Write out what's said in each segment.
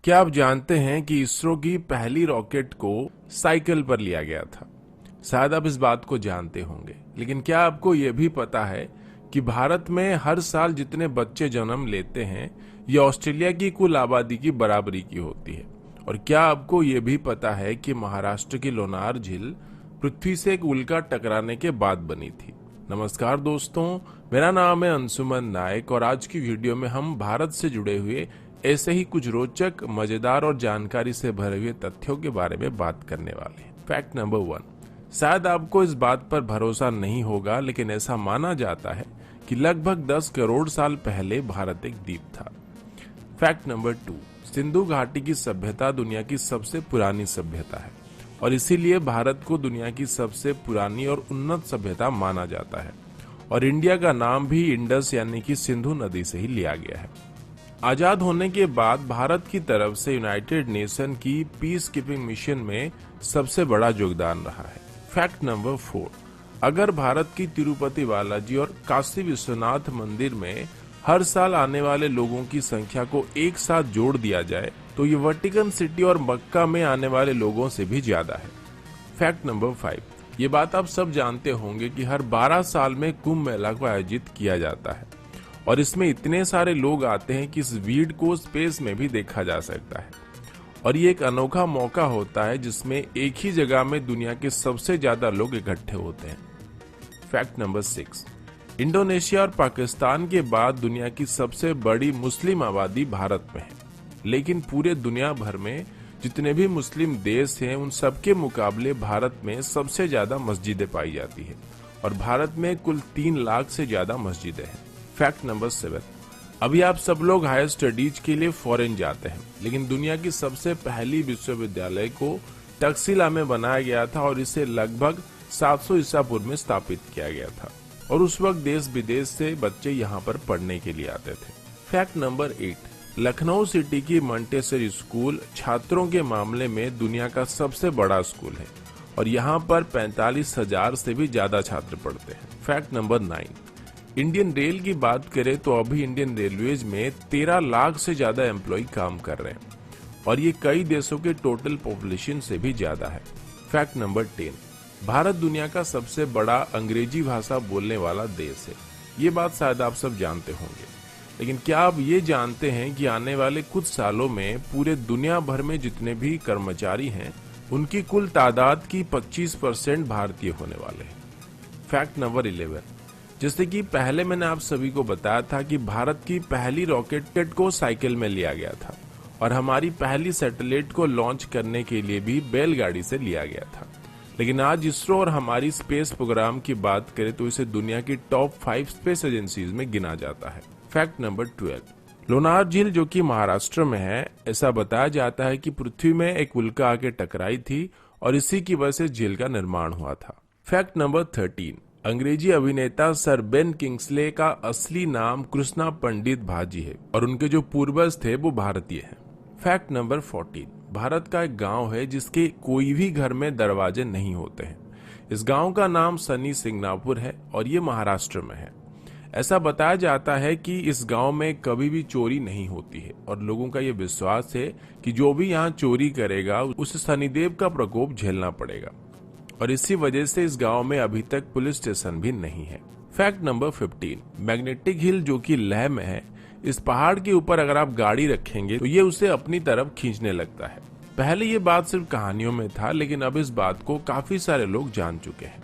क्या आप जानते हैं कि इसरो की पहली रॉकेट को साइकिल पर लिया गया था? शायद आप इस बात को जानते होंगे, लेकिन क्या आपको यह भी पता है कि भारत में हर साल जितने बच्चे जन्म लेते हैं ये ऑस्ट्रेलिया की कुल आबादी की बराबरी की होती है। और क्या आपको ये भी पता है कि महाराष्ट्र की लोनार झील पृथ्वी से एक उल्का टकराने के बाद बनी थी? नमस्कार दोस्तों, मेरा नाम है अंशुमन नायक और आज की वीडियो में हम भारत से जुड़े हुए ऐसे ही कुछ रोचक, मजेदार और जानकारी से भरे हुए तथ्यों के बारे में बात करने वाले हैं। Fact number 1। शायद आपको इस बात पर भरोसा नहीं होगा, लेकिन ऐसा माना जाता है कि लगभग 10 करोड़ साल पहले भारत एक द्वीप था। Fact number 2। सिंधु घाटी की सभ्यता दुनिया की सबसे पुरानी सभ्यता है और इसीलिए भारत को दुनिया की सबसे पुरानी और उन्नत सभ्यता माना जाता है। और इंडिया का नाम भी इंडस यानी कि सिंधु नदी से ही लिया गया है। आजाद होने के बाद भारत की तरफ से यूनाइटेड नेशन की पीस कीपिंग मिशन में सबसे बड़ा योगदान रहा है। Fact number 4। अगर भारत की तिरुपति बालाजी और काशी विश्वनाथ मंदिर में हर साल आने वाले लोगों की संख्या को एक साथ जोड़ दिया जाए तो ये वेटिकन सिटी और मक्का में आने वाले लोगों से भी ज्यादा है। Fact number 5। ये बात आप सब जानते होंगे कि हर 12 साल में कुंभ मेला को आयोजित किया जाता है और इसमें इतने सारे लोग आते हैं कि इस भीड़ को स्पेस में भी देखा जा सकता है। और ये एक अनोखा मौका होता है जिसमें एक ही जगह में दुनिया के सबसे ज्यादा लोग इकट्ठे होते हैं। Fact number 6। इंडोनेशिया और पाकिस्तान के बाद दुनिया की सबसे बड़ी मुस्लिम आबादी भारत में है, लेकिन पूरे दुनिया भर में जितने भी मुस्लिम देश हैं उन सबके मुकाबले भारत में सबसे ज्यादा मस्जिदें पाई जाती है और भारत में कुल 3 लाख से ज्यादा मस्जिदें हैं। Fact number 7। अभी आप सब लोग हायर स्टडीज के लिए फॉरेन जाते हैं, लेकिन दुनिया की सबसे पहली विश्वविद्यालय को तक्षशिला में बनाया गया था और इसे लगभग 700 ईसा पूर्व में स्थापित किया गया था और उस वक्त देश विदेश से बच्चे यहाँ पर पढ़ने के लिए आते थे। Fact number 8। लखनऊ सिटी की मंटेसरी स्कूल छात्रों के मामले में दुनिया का सबसे बड़ा स्कूल है और यहाँ पर 45,000 से भी ज्यादा छात्र पढ़ते हैं। Fact number 9। इंडियन रेल की बात करें तो अभी इंडियन रेलवेज में 13 लाख से ज्यादा एम्प्लॉय काम कर रहे हैं और ये कई देशों के टोटल पॉपुलेशन से भी ज्यादा है। Fact number 10। भारत दुनिया का सबसे बड़ा अंग्रेजी भाषा बोलने वाला देश है। ये बात शायद आप सब जानते होंगे, लेकिन क्या आप ये जानते हैं कि आने वाले कुछ सालों में पूरे दुनिया भर में जितने भी कर्मचारी हैं उनकी कुल तादाद की 25% भारतीय होने वाले हैं। Fact number 11। जैसे कि पहले मैंने आप सभी को बताया था कि भारत की पहली रॉकेट को साइकिल में लिया गया था और हमारी पहली सैटेलाइट को लॉन्च करने के लिए भी बैलगाड़ी से लिया गया था, लेकिन आज इसरो और हमारी स्पेस प्रोग्राम की बात करें तो इसे दुनिया की टॉप 5 स्पेस एजेंसीज में गिना जाता है। Fact number 12। लोनार झील जो कि महाराष्ट्र में है, ऐसा बताया जाता है कि पृथ्वी में एक उल्का आके टकराई थी और इसी की वजह से झील का निर्माण हुआ था। Fact number 13। अंग्रेजी अभिनेता सर बेन किंग्सले का असली नाम कृष्णा पंडित भाजी है और उनके जो पूर्वज थे वो भारतीय हैं। Fact number 14। भारत का एक गांव है जिसके कोई भी घर में दरवाजे नहीं होते हैं। इस गांव का नाम सनी सिंगनापुर है और ये महाराष्ट्र में है। ऐसा बताया जाता है कि इस गांव में कभी भी चोरी नहीं होती है और लोगों का ये विश्वास है कि जो भी यहाँ चोरी करेगा उसे शनिदेव का प्रकोप झेलना पड़ेगा और इसी वजह से इस गांव में अभी तक पुलिस स्टेशन भी नहीं है। Fact number 15। मैग्नेटिक हिल जो कि लेह में है, इस पहाड़ के ऊपर अगर आप गाड़ी रखेंगे तो ये उसे अपनी तरफ खींचने लगता है। पहले ये बात सिर्फ कहानियों में था, लेकिन अब इस बात को काफी सारे लोग जान चुके हैं।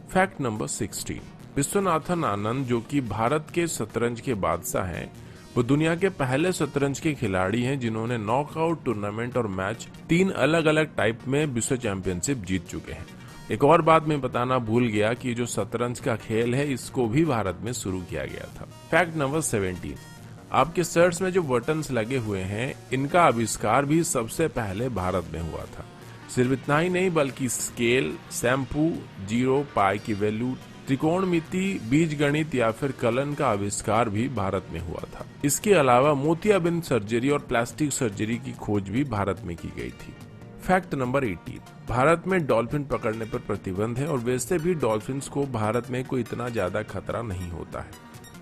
Fact number 16। विश्वनाथन आनंद जो कि भारत के शतरंज के बादशाह हैं, वो दुनिया के पहले शतरंज के खिलाड़ी हैं जिन्होंने नॉकआउट टूर्नामेंट और मैच 3 अलग अलग टाइप में विश्व चैंपियनशिप जीत चुके हैं। एक और बात मैं बताना भूल गया कि जो शतरंज का खेल है इसको भी भारत में शुरू किया गया था। Fact number 17। आपके शर्ट्स में जो बटन्स लगे हुए हैं इनका आविष्कार भी सबसे पहले भारत में हुआ था। सिर्फ इतना ही नहीं बल्कि स्केल, शैम्पू, जीरो, पाई की वैल्यू, त्रिकोणमिति, बीजगणित या फिर कलन का आविष्कार भी भारत में हुआ था। इसके अलावा मोतियाबिंद सर्जरी और प्लास्टिक सर्जरी की खोज भी भारत में की गई थी। Fact number 18। भारत में डॉल्फिन पकड़ने पर प्रतिबंध है और वैसे भी डॉल्फिन्स को भारत में कोई इतना ज्यादा खतरा नहीं होता है।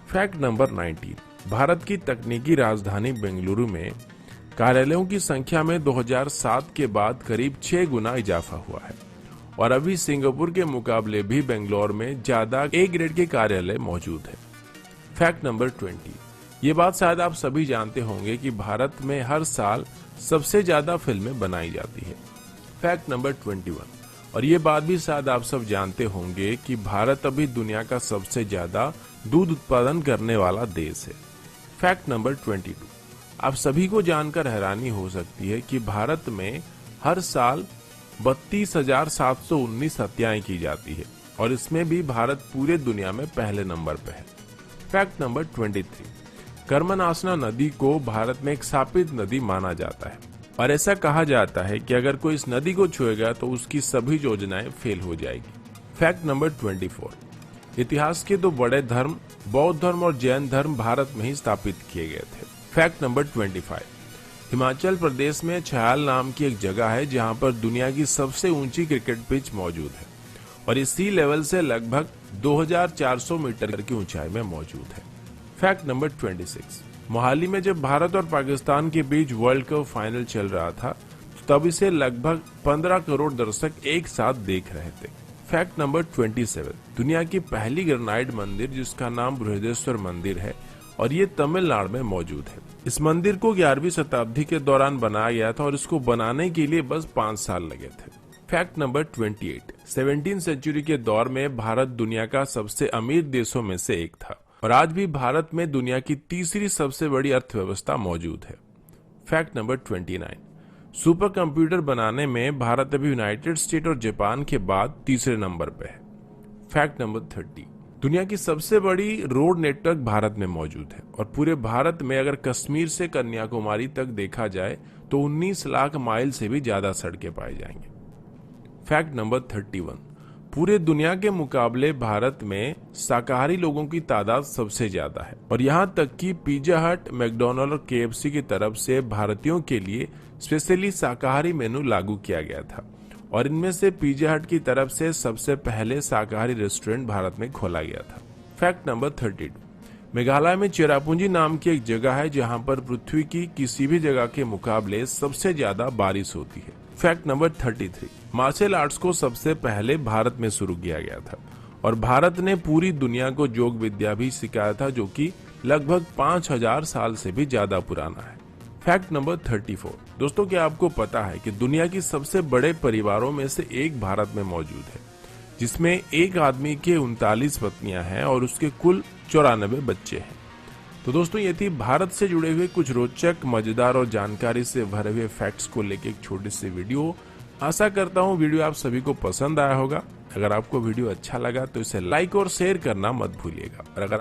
Fact number 19। भारत की तकनीकी राजधानी बेंगलुरु में कार्यालयों की संख्या में 2007 के बाद करीब 6 गुना इजाफा हुआ है और अभी सिंगापुर के मुकाबले भी बेंगलोर में ज्यादा ए ग्रेड के कार्यालय मौजूद है। फैक्ट नंबर 20, ये बात शायद आप सभी जानते होंगे कि भारत में हर साल सबसे ज्यादा फिल्में बनाई जाती है। फैक्ट नंबर 21, और ये बात भी शायद आप सब जानते होंगे कि भारत अभी दुनिया का सबसे ज्यादा दूध उत्पादन करने वाला देश है। फैक्ट नंबर 22, आप सभी को जानकर हैरानी हो सकती है कि भारत में हर साल 32,719 हत्याएं की जाती है और इसमें भी भारत पूरे दुनिया में पहले नंबर पर है। फैक्ट नंबर 23, कर्मनासना नदी को भारत में एक शापित नदी माना जाता है और ऐसा कहा जाता है कि अगर कोई इस नदी को छुएगा तो उसकी सभी योजनाएं फेल हो जाएगी। फैक्ट नंबर 24, इतिहास के दो बड़े धर्म बौद्ध धर्म और जैन धर्म भारत में ही स्थापित किए गए थे। फैक्ट नंबर 25, हिमाचल प्रदेश में छयाल नाम की एक जगह है जहां पर दुनिया की सबसे ऊंची क्रिकेट पिच मौजूद है और इस सी लेवल से लगभग 2400 मीटर की ऊंचाई में मौजूद है। फैक्ट नंबर 26, मोहाली में जब भारत और पाकिस्तान के बीच वर्ल्ड कप फाइनल चल रहा था तब इसे लगभग 15 करोड़ दर्शक एक साथ देख रहे थे। फैक्ट नंबर 27, दुनिया की पहली ग्रेनाइट मंदिर जिसका नाम बृहदेश्वर मंदिर है और ये तमिलनाडु में मौजूद है। इस मंदिर को 11वीं शताब्दी के दौरान बनाया गया था और इसको बनाने के लिए बस 5 साल लगे थे। फैक्ट नंबर 28, 17वीं सेंचुरी के दौर में भारत दुनिया का सबसे अमीर देशों में से एक था और आज भी भारत में दुनिया की तीसरी सबसे बड़ी अर्थव्यवस्था मौजूद है। फैक्ट नंबर 29, सुपर कंप्यूटर बनाने में भारत अभी यूनाइटेड स्टेट और जापान के बाद तीसरे नंबर पर है। फैक्ट नंबर 30, दुनिया की सबसे बड़ी रोड नेटवर्क भारत में मौजूद है और पूरे भारत में अगर कश्मीर से कन्याकुमारी तक देखा जाए तो 19 लाख माइल से भी ज्यादा सड़कें पाई जाएंगी। फैक्ट नंबर 31, पूरे दुनिया के मुकाबले भारत में शाकाहारी लोगों की तादाद सबसे ज्यादा है और यहाँ तक कि पिज्जा हट, मैकडॉनल्ड और KFC की तरफ से भारतीयों के लिए स्पेशली शाकाहारी मेनू लागू किया गया था और इनमें से पिज्जा हट की तरफ से सबसे पहले शाकाहारी रेस्टोरेंट भारत में खोला गया था। फैक्ट नंबर 32, मेघालय में चेरापूंजी नाम की एक जगह है जहां पर पृथ्वी की किसी भी जगह के मुकाबले सबसे ज्यादा बारिश होती है। फैक्ट नंबर 33, मार्शल आर्ट्स को सबसे पहले भारत में शुरू किया गया था और भारत ने पूरी दुनिया को योग विद्या भी सिखाया था जो कि लगभग 5000 साल से भी ज्यादा पुराना है। फैक्ट नंबर 34, दोस्तों क्या आपको पता है कि दुनिया की सबसे बड़े परिवारों में से एक भारत में मौजूद है जिसमें एक आदमी के 39 पत्नियां हैं और उसके कुल 94 बच्चे हैं। तो दोस्तों ये थी भारत से जुड़े हुए कुछ रोचक, मजेदार और जानकारी से भरे हुए फैक्ट्स को लेकर एक छोटी सी वीडियो। आशा करता हूँ वीडियो आप सभी को पसंद आया होगा। अगर आपको वीडियो अच्छा लगा तो इसे लाइक और शेयर करना मत भूलिएगा और अगर